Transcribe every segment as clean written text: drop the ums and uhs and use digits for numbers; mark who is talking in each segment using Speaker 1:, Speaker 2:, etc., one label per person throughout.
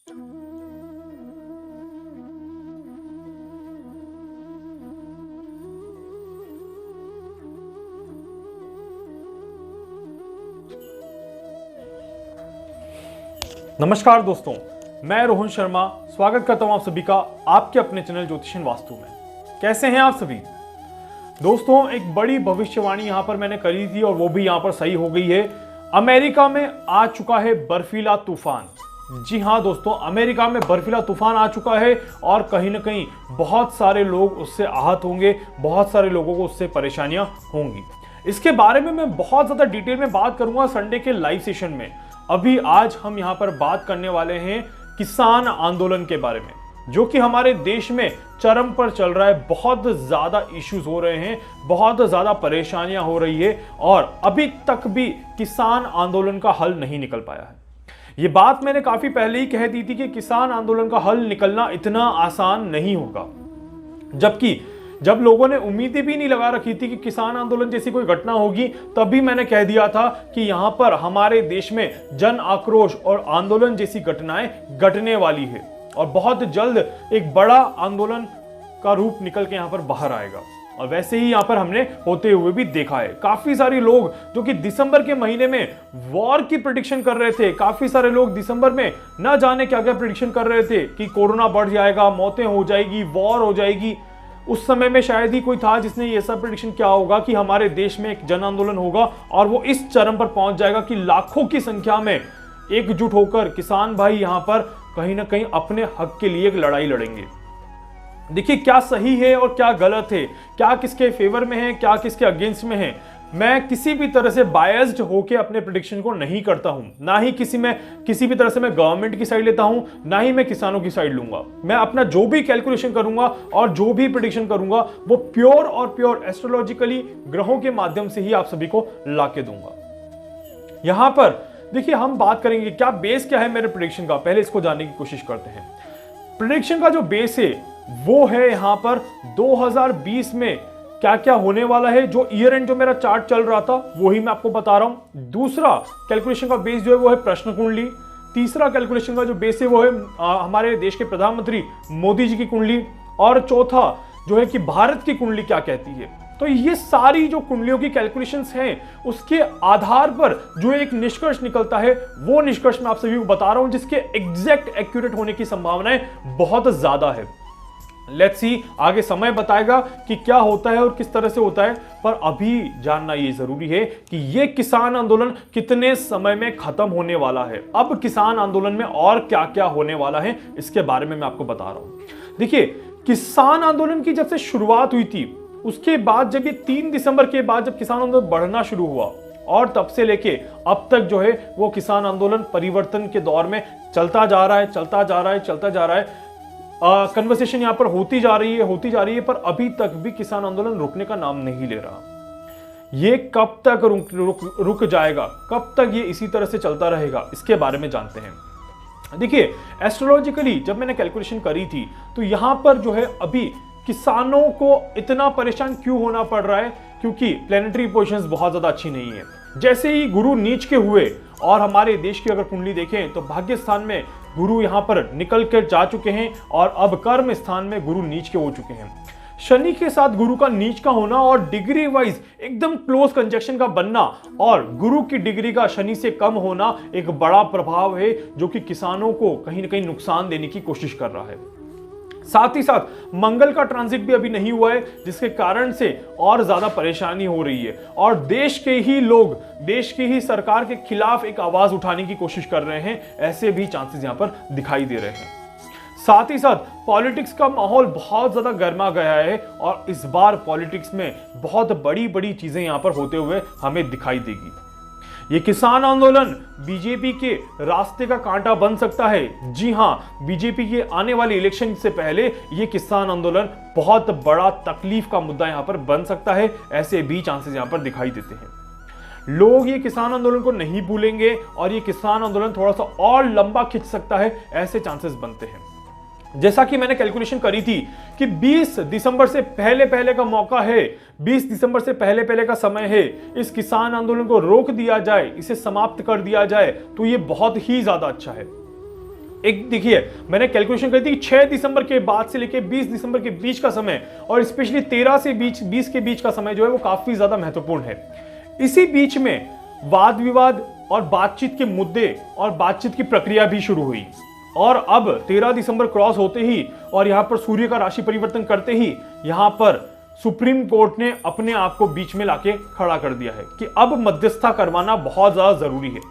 Speaker 1: नमस्कार दोस्तों, मैं रोहन शर्मा स्वागत करता हूं आप सभी का आपके अपने चैनल ज्योतिषन वास्तु में। कैसे हैं आप सभी दोस्तों? एक बड़ी भविष्यवाणी यहां पर मैंने करी थी और वो भी यहां पर सही हो गई है। अमेरिका में आ चुका है बर्फीला तूफान। जी हां दोस्तों, अमेरिका में बर्फीला तूफान आ चुका है और कहीं ना कहीं बहुत सारे लोग उससे आहत होंगे, बहुत सारे लोगों को उससे परेशानियां होंगी। इसके बारे में मैं बहुत ज्यादा डिटेल में बात करूंगा संडे के लाइव सेशन में। अभी आज हम यहां पर बात करने वाले हैं किसान आंदोलन के बारे में, जो कि हमारे देश में चरम पर चल रहा है। बहुत ज्यादा इश्यूज हो रहे हैं, बहुत ज्यादा परेशानियां हो रही है और अभी तक भी किसान आंदोलन का हल नहीं निकल पाया है। यह बात मैंने काफी पहले ही कह दी थी कि किसान आंदोलन का हल निकलना इतना आसान नहीं होगा, जबकि जब लोगों ने उम्मीदें भी नहीं लगा रखी थी कि किसान आंदोलन जैसी कोई घटना होगी, तभी मैंने कह दिया था कि यहां पर हमारे देश में जन आक्रोश और आंदोलन जैसी घटनाएं घटने वाली है और बहुत जल्द एक बड़ा आंदोलन का रूप निकल के यहां पर बाहर आएगा। और वैसे ही यहां पर हमने होते हुए भी देखा है। काफी सारे लोग जो कि दिसंबर के महीने में वॉर की प्रेडिक्शन कर रहे थे, काफी सारे लोग दिसंबर में न जाने क्या क्या प्रेडिक्शन कर रहे थे कि कोरोना बढ़ जाएगा, मौतें हो जाएगी, वॉर हो जाएगी। उस समय में शायद ही कोई था जिसने ये सब प्रेडिक्शन किया होगा कि हमारे देश में एक जन आंदोलन होगा और वो इस चरम पर पहुंच जाएगा कि लाखों की संख्या में एकजुट होकर किसान भाई यहां पर कहीं ना कहीं अपने हक के लिए एक लड़ाई लड़ेंगे। देखिए, क्या सही है और क्या गलत है, क्या किसके फेवर में है, क्या किसके अगेंस्ट में है। मैं किसी भी तरह से बायस्ड होकर अपने प्रेडिक्शन को नहीं करता हूं, ना ही किसी भी तरह से मैं गवर्नमेंट की साइड लेता हूं, ना ही मैं किसानों की साइड लूंगा। मैं अपना जो भी कैलकुलेशन करूंगा और जो भी प्रेडिक्शन करूंगा वो प्योर और प्योर एस्ट्रोलॉजिकली ग्रहों के माध्यम से ही आप सभी को लाके दूंगा। यहां पर देखिए, हम बात करेंगे क्या बेस क्या है मेरे प्रेडिक्शन का। पहले इसको जानने की कोशिश करते हैं। प्रेडिक्शन का जो बेस है वो है यहां पर 2020 में क्या क्या होने वाला है। जो ईयर एंड जो मेरा चार्ट चल रहा था वही मैं आपको बता रहा हूं। दूसरा कैलकुलेशन का बेस जो है वो है प्रश्न कुंडली। तीसरा कैलकुलेशन का जो बेस है वो है हमारे देश के प्रधानमंत्री मोदी जी की कुंडली। और चौथा जो है कि भारत की कुंडली क्या कहती है। तो ये सारी जो कुंडलियों की कैलकुलेशंस हैं, उसके आधार पर जो एक निष्कर्ष निकलता है वो निष्कर्ष मैं आप सभी को बता रहा हूं, जिसके एग्जैक्ट एक्यूरेट होने की संभावनाएं बहुत ज्यादा है। लेट्स सी, आगे समय बताएगा कि क्या होता है और किस तरह से होता है। पर अभी जानना ये जरूरी है कि ये किसान आंदोलन कितने समय में खत्म होने वाला है। अब किसान आंदोलन में और क्या क्या होने वाला है इसके बारे में मैं आपको बता रहा हूं। देखिए, किसान आंदोलन की जब से शुरुआत हुई थी, उसके बाद जब ये 3 दिसंबर के बाद जब किसान आंदोलन बढ़ना शुरू हुआ और तब से लेके अब तक जो है वो किसान आंदोलन परिवर्तन के दौर में चलता जा रहा है, चलता जा रहा है, चलता जा रहा है। कन्वर्सेशन यहां पर होती जा रही है, पर अभी तक भी किसान आंदोलन रुकने का नाम नहीं ले रहा। ये कब तक रुक जाएगा, कब तक ये इसी तरह से चलता रहेगा, इसके बारे में जानते हैं। देखिए, एस्ट्रोलॉजिकली जब मैंने कैलकुलेशन करी थी तो यहां पर जो है अभी किसानों को इतना परेशान क्यों होना पड़ रहा है, क्योंकि प्लेनेटरी पोजीशंस बहुत ज्यादा अच्छी नहीं है। जैसे ही गुरु नीच के हुए और हमारे देश की अगर कुंडली देखें तो भाग्य स्थान में गुरु यहां पर निकल कर जा चुके हैं और अब कर्म स्थान में गुरु नीच के हो चुके हैं। शनि के साथ गुरु का नीच का होना और डिग्री वाइज एकदम क्लोज कंजक्शन का बनना और गुरु की डिग्री का शनि से कम होना एक बड़ा प्रभाव है, जो कि किसानों को कहीं ना कहीं नुकसान देने की कोशिश कर रहा है। साथ ही साथ मंगल का ट्रांजिट भी अभी नहीं हुआ है, जिसके कारण से और ज्यादा परेशानी हो रही है और देश के ही लोग देश की ही सरकार के खिलाफ एक आवाज उठाने की कोशिश कर रहे हैं। ऐसे भी चांसेस यहां पर दिखाई दे रहे हैं। साथ ही साथ पॉलिटिक्स का माहौल बहुत ज्यादा गर्मा गया है और इस बार पॉलिटिक्स में बहुत बड़ी बड़ी चीजें यहां पर होते हुए हमें दिखाई देगी। ये किसान आंदोलन बीजेपी के रास्ते का कांटा बन सकता है। जी हां, बीजेपी के आने वाले इलेक्शन से पहले ये किसान आंदोलन बहुत बड़ा तकलीफ का मुद्दा यहां पर बन सकता है। ऐसे भी चांसेस यहां पर दिखाई देते हैं। लोग ये किसान आंदोलन को नहीं भूलेंगे और ये किसान आंदोलन थोड़ा सा और लंबा खिंच सकता है, ऐसे चांसेस बनते हैं। जैसा कि मैंने कैलकुलेशन करी थी कि 20 दिसंबर से पहले का मौका है, 20 दिसंबर से पहले का समय है। इस किसान आंदोलन को रोक दिया जाए, इसे समाप्त कर दिया जाए तो ये बहुत ही ज्यादा अच्छा है। एक देखिए, मैंने कैलकुलेशन कर दी कि 6 दिसंबर के बाद से लेके 20 दिसंबर के बीच का समय और स्पेशली 13 से 20 के बीच का समय जो है वो काफी ज्यादा महत्वपूर्ण है। इसी बीच में वाद विवाद और बातचीत के मुद्दे और बातचीत की प्रक्रिया भी शुरू हुई और अब 13 दिसंबर क्रॉस होते ही और यहां पर सूर्य का राशि परिवर्तन करते ही यहां पर सुप्रीम कोर्ट ने अपने आप को बीच में लाके खड़ा कर दिया है कि अब मध्यस्थता करवाना बहुत ज्यादा जरूरी है।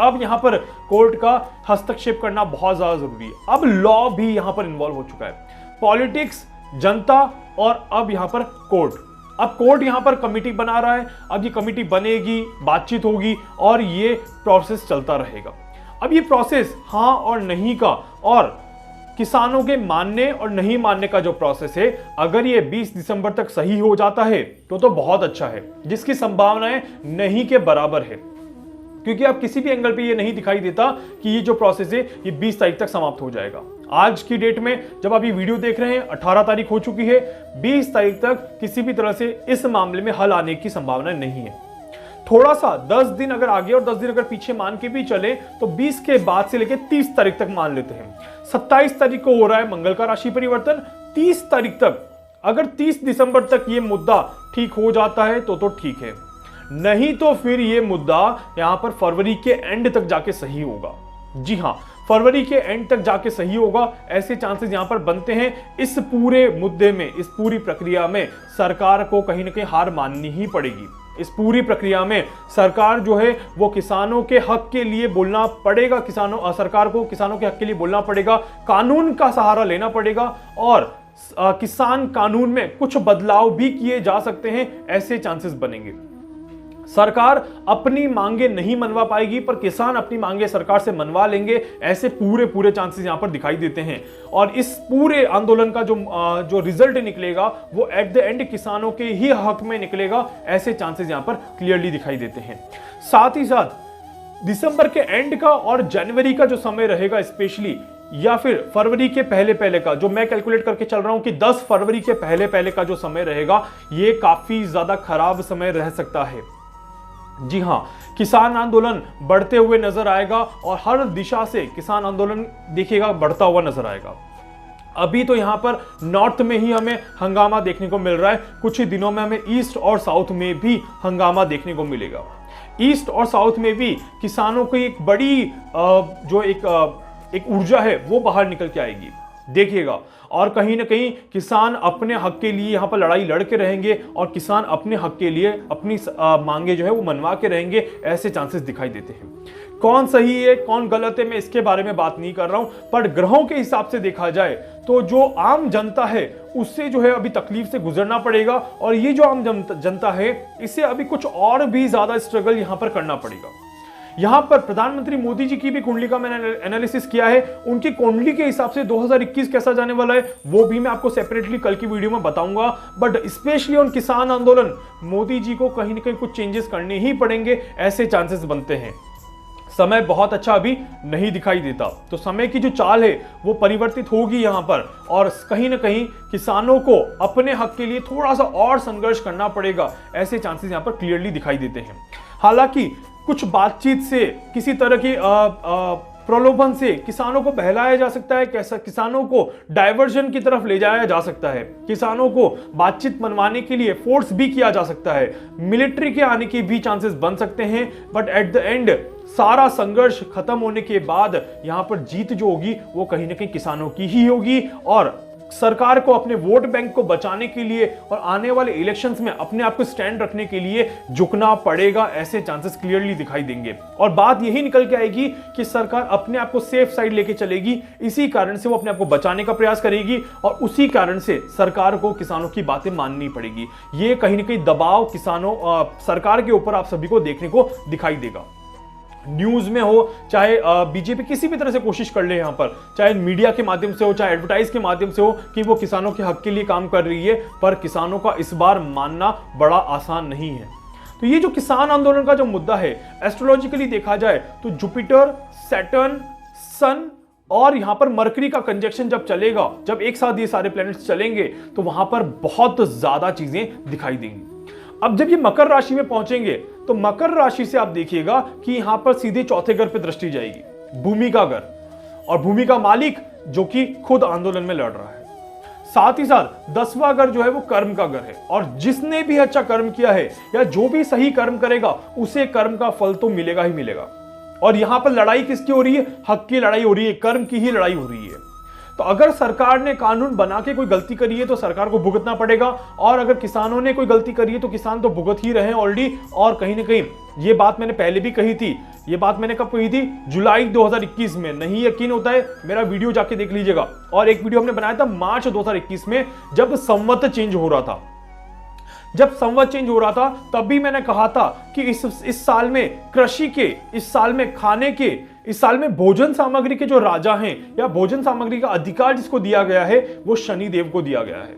Speaker 1: अब यहां पर कोर्ट का हस्तक्षेप करना बहुत ज्यादा जरूरी है। अब लॉ भी यहां पर इन्वॉल्व हो चुका है, पॉलिटिक्स, जनता और अब यहां पर कोर्ट। अब कोर्ट यहां पर कमेटी बना रहा है, अब ये कमेटी बनेगी, बातचीत होगी और ये प्रोसेस चलता रहेगा। अब ये प्रोसेस हाँ और नहीं का और किसानों के मानने और नहीं मानने का जो प्रोसेस है, अगर ये 20 दिसंबर तक सही हो जाता है तो बहुत अच्छा है, जिसकी संभावनाएं नहीं के बराबर है, क्योंकि अब किसी भी एंगल पे ये नहीं दिखाई देता कि ये जो प्रोसेस है ये 20 तारीख तक समाप्त हो जाएगा। आज की डेट में जब आप ये वीडियो देख रहे हैं 18 तारीख हो चुकी है, 20 तारीख तक किसी भी तरह से इस मामले में हल आने की संभावना नहीं है। थोड़ा सा 10 दिन अगर आगे और 10 दिन अगर पीछे मान के भी चले तो 20 के बाद से लेके 30 तारीख तक मान लेते हैं। 27 तारीख को हो रहा है मंगल का राशि परिवर्तन, 30 तारीख तक अगर 30 दिसंबर तक ये मुद्दा ठीक हो जाता है तो ठीक है, नहीं तो फिर ये मुद्दा यहां पर फरवरी के एंड तक जाके सही होगा। जी हां, फरवरी के एंड तक जाके सही होगा, ऐसे चांसेस यहां पर बनते हैं। इस पूरे मुद्दे में, इस पूरी प्रक्रिया में सरकार को कहीं ना कहीं हार माननी ही पड़ेगी। इस पूरी प्रक्रिया में सरकार जो है वो किसानों के हक के लिए बोलना पड़ेगा, सरकार को किसानों के हक के लिए बोलना पड़ेगा, कानून का सहारा लेना पड़ेगा और किसान कानून में कुछ बदलाव भी किए जा सकते हैं, ऐसे चांसेस बनेंगे। सरकार अपनी मांगे नहीं मनवा पाएगी पर किसान अपनी मांगे सरकार से मनवा लेंगे, ऐसे पूरे चांसेस यहां पर दिखाई देते हैं। और इस पूरे आंदोलन का जो रिजल्ट निकलेगा वो एट द एंड किसानों के ही हक में निकलेगा, ऐसे चांसेस यहां पर क्लियरली दिखाई देते हैं। साथ ही साथ दिसंबर के एंड का और जनवरी का जो समय रहेगा स्पेशली, या फिर फरवरी के पहले का, जो मैं कैलकुलेट करके चल रहा हूं कि 10 फरवरी के पहले का जो समय रहेगा, ये काफी ज्यादा खराब समय रह सकता है। जी हां, किसान आंदोलन बढ़ते हुए नजर आएगा और हर दिशा से किसान आंदोलन देखिएगा बढ़ता हुआ नजर आएगा। अभी तो यहां पर नॉर्थ में ही हमें हंगामा देखने को मिल रहा है, कुछ ही दिनों में हमें ईस्ट और साउथ में भी हंगामा देखने को मिलेगा। ईस्ट और साउथ में भी किसानों की एक बड़ी जो एक ऊर्जा है वो बाहर निकल के आएगी, देखिएगा। और कहीं ना कहीं किसान अपने हक के लिए यहां पर लड़ाई लड़ के रहेंगे और किसान अपने हक के लिए अपनी मांगे जो है वो मनवा के रहेंगे, ऐसे चांसेस दिखाई देते हैं। कौन सही है कौन गलत है मैं इसके बारे में बात नहीं कर रहा हूं, पर ग्रहों के हिसाब से देखा जाए तो जो आम जनता है उससे जो है अभी तकलीफ से गुजरना पड़ेगा और ये जो आम जनता है इसे अभी कुछ और भी ज्यादा स्ट्रगल यहां पर करना पड़ेगा। यहां पर प्रधानमंत्री मोदी जी की भी कुंडली का मैंने एनालिसिस किया है, उनकी कुंडली के हिसाब से 2021 कैसा जाने वाला है वो भी मैं आपको सेपरेटली कल की वीडियो में बताऊंगा। बट स्पेशली ऑन किसान आंदोलन मोदी जी को कहीं ना कहीं कुछ चेंजेस करने ही पड़ेंगे, ऐसे चांसेस बनते हैं। समय बहुत अच्छा अभी नहीं दिखाई देता, तो समय की जो चाल है वो परिवर्तित होगी यहां पर और कहीं ना कहीं किसानों को अपने हक के लिए थोड़ा सा और संघर्ष करना पड़ेगा, ऐसे चांसेस यहां पर क्लियरली दिखाई देते हैं। हालांकि कुछ बातचीत से, किसी तरह की प्रलोभन से किसानों को बहलाया जा सकता है, कैसा किसानों को डाइवर्जन की तरफ ले जाया जा सकता है, किसानों को बातचीत मनवाने के लिए फोर्स भी किया जा सकता है, मिलिट्री के आने के भी चांसेस बन सकते हैं। बट एट द एंड सारा संघर्ष खत्म होने के बाद यहां पर जीत जो होगी वो कहीं ना कहीं किसानों की ही होगी और सरकार को अपने वोट बैंक को बचाने के लिए और आने वाले इलेक्शंस में अपने आप को स्टैंड रखने के लिए झुकना पड़ेगा, ऐसे चांसेस क्लियरली दिखाई देंगे। और बात यही निकल के आएगी कि सरकार अपने आप को सेफ साइड लेके चलेगी, इसी कारण से वो अपने आप को बचाने का प्रयास करेगी और उसी कारण से सरकार को किसानों की बातें माननी पड़ेगी। ये कहीं ना कहीं दबाव किसानों सरकार के ऊपर आप सभी को देखने को दिखाई देगा। न्यूज में हो चाहे बीजेपी किसी भी तरह से कोशिश कर ले, यहां पर चाहे मीडिया के माध्यम से हो चाहे एडवर्टाइज के माध्यम से हो कि वो किसानों के हक के लिए काम कर रही है, पर किसानों का इस बार मानना बड़ा आसान नहीं है। तो ये जो किसान आंदोलन का जो मुद्दा है, एस्ट्रोलॉजिकली देखा जाए तो जुपिटर, सैटर्न, सन और यहां पर मरकरी का कंजक्शन जब चलेगा, जब एक साथ ये सारे प्लैनेट्स चलेंगे तो वहां पर बहुत ज्यादा चीजें दिखाई देंगी। अब जब ये मकर राशि में पहुंचेंगे तो मकर राशि से आप देखिएगा कि यहां पर सीधे चौथे घर पे दृष्टि जाएगी, भूमि का घर, और भूमि का मालिक जो कि खुद आंदोलन में लड़ रहा है। साथ ही साथ 10वां घर जो है वो कर्म का घर है, और जिसने भी अच्छा कर्म किया है या जो भी सही कर्म करेगा उसे कर्म का फल तो मिलेगा ही मिलेगा। और यहां पर लड़ाई किसकी हो रही है? हक की लड़ाई हो रही है, कर्म की ही लड़ाई हो रही है। तो अगर सरकार ने कानून बना के कोई गलती करी है तो सरकार को भुगतना पड़ेगा, और अगर किसानों ने कोई गलती करी है तो किसान तो भुगत ही रहे हैं ऑलरेडी। और कहीं ना कहीं ये बात मैंने पहले भी कही थी, ये बात मैंने कब कही थी? जुलाई 2021 में। नहीं यकीन होता है, मेरा वीडियो जाके देख लीजिएगा। और एक वीडियो हमने बनाया था मार्च 2021 में, जब संवत चेंज हो रहा था। जब संवत चेंज हो रहा था तब भी मैंने कहा था कि इस साल में कृषि के, इस साल में खाने के, इस साल में भोजन सामग्री के जो राजा हैं या भोजन सामग्री का अधिकार जिसको दिया गया है वो शनिदेव को दिया गया है।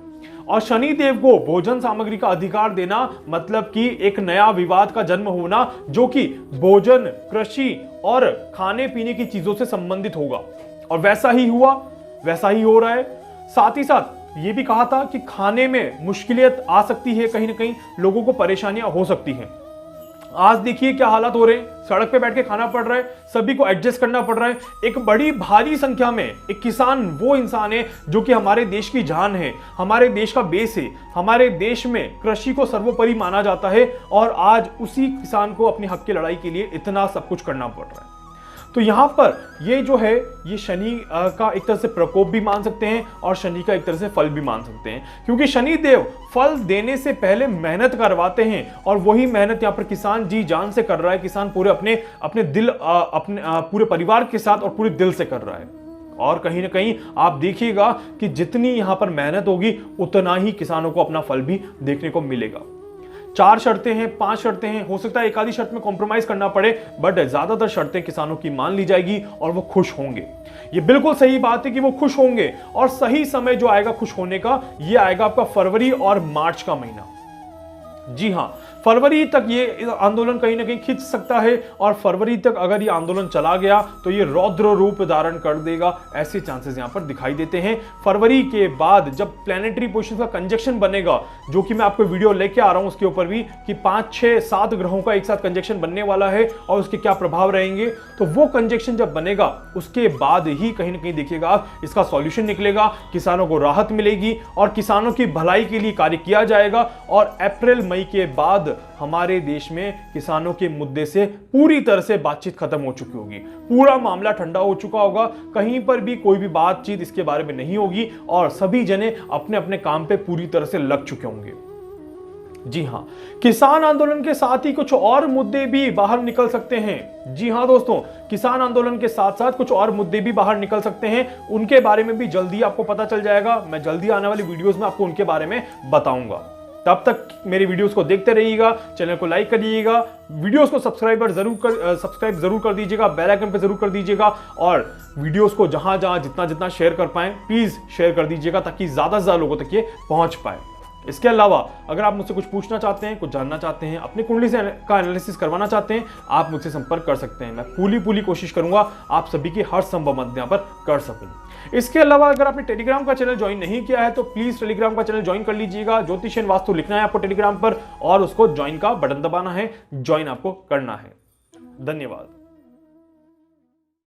Speaker 1: और शनिदेव को भोजन सामग्री का अधिकार देना मतलब कि एक नया विवाद का जन्म होना, जो कि भोजन, कृषि और खाने पीने की चीजों से संबंधित होगा। और वैसा ही हुआ, वैसा ही हो रहा है। साथ ही साथ ये भी कहा था कि खाने में मुश्किलियत आ सकती है, कहीं ना कहीं लोगों को परेशानियां हो सकती हैं। आज देखिए क्या हालात हो रहे हैं, सड़क पे बैठ के खाना पड़ रहा है, सभी को एडजस्ट करना पड़ रहा है। एक बड़ी भारी संख्या में एक किसान वो इंसान है जो कि हमारे देश की जान है, हमारे देश का बेस है। हमारे देश में कृषि को सर्वोपरि माना जाता है, और आज उसी किसान को अपने हक की लड़ाई के लिए इतना सब कुछ करना पड़ रहा है। तो यहां पर ये जो है ये शनि का एक तरह से प्रकोप भी मान सकते हैं, और शनि का एक तरह से फल भी मान सकते हैं, क्योंकि शनि देव फल देने से पहले मेहनत करवाते हैं, और वही मेहनत यहां पर किसान जी जान से कर रहा है। किसान पूरे अपने दिल, अपने पूरे परिवार के साथ और पूरे दिल से कर रहा है। और कहीं ना कहीं आप देखिएगा कि जितनी यहां पर मेहनत होगी उतना ही किसानों को अपना फल भी देखने को मिलेगा। 4 शर्तें हैं, 5 शर्तें हैं, हो सकता है एक आधी शर्त में कॉम्प्रोमाइज करना पड़े, बट ज्यादातर शर्तें किसानों की मान ली जाएगी और वो खुश होंगे। ये बिल्कुल सही बात है कि वो खुश होंगे, और सही समय जो आएगा खुश होने का, ये आएगा आपका फरवरी और मार्च का महीना। जी हां, फरवरी तक ये आंदोलन कहीं ना कहीं खिंच सकता है, और फरवरी तक अगर ये आंदोलन चला गया तो ये रौद्र रूप धारण कर देगा, ऐसे चांसेस यहां पर दिखाई देते हैं। फरवरी के बाद जब प्लैनेटरी पोजीशन का कंजक्शन बनेगा, जो कि मैं आपको वीडियो लेके आ रहा हूं उसके ऊपर भी, कि 5, 6, 7 ग्रहों का एक साथ कंजक्शन बनने वाला है और उसके क्या प्रभाव रहेंगे, तो वो कंजक्शन जब बनेगा उसके बाद ही कहीं ना कहीं देखिएगा आप इसका सॉल्यूशन निकलेगा, किसानों को राहत मिलेगी और किसानों की भलाई के लिए कार्य किया जाएगा। और अप्रैल मई के बाद हमारे देश में किसानों के मुद्दे से पूरी तरह से बातचीत खत्म हो चुकी होगी, पूरा मामला ठंडा हो चुका होगा, कहीं पर भी कोई भी बातचीत इसके बारे में नहीं होगी, और सभी जने अपने अपने काम पे पूरी तरह से लग चुके होंगे। जी हां, किसान आंदोलन के साथ ही कुछ और मुद्दे भी बाहर निकल सकते हैं। जी हां दोस्तों, किसान आंदोलन के साथ साथ कुछ और मुद्दे भी बाहर निकल सकते हैं, उनके बारे में भी जल्दी आपको पता चल जाएगा। मैं जल्दी आने वाली वीडियोस में आपको उनके बारे में बताऊंगा। तब तक मेरी वीडियोस को देखते रहिएगा, चैनल को लाइक करिएगा, वीडियोस को सब्सक्राइब जरूर कर दीजिएगा, बेल आइकन पे जरूर कर दीजिएगा, और वीडियोस को जहां जहां जितना शेयर कर पाएं प्लीज शेयर कर दीजिएगा, ताकि ज्यादा से ज्यादा लोगों तक ये पहुंच पाए। इसके अलावा अगर आप मुझसे कुछ पूछना चाहते हैं, कुछ जानना चाहते हैं, अपनी कुंडली से का एनालिसिस करवाना चाहते हैं, आप मुझसे संपर्क कर सकते हैं। मैं पूरी कोशिश करूंगा आप सभी की हर संभव मदद यहां पर कर सकूं। इसके अलावा अगर आपने टेलीग्राम का चैनल ज्वाइन नहीं किया है तो प्लीज टेलीग्राम का चैनल ज्वाइन कर लीजिएगा। ज्योतिषन वास्तु लिखना है आपको टेलीग्राम पर, और उसको ज्वाइन का बटन दबाना है, ज्वाइन आपको करना है। धन्यवाद।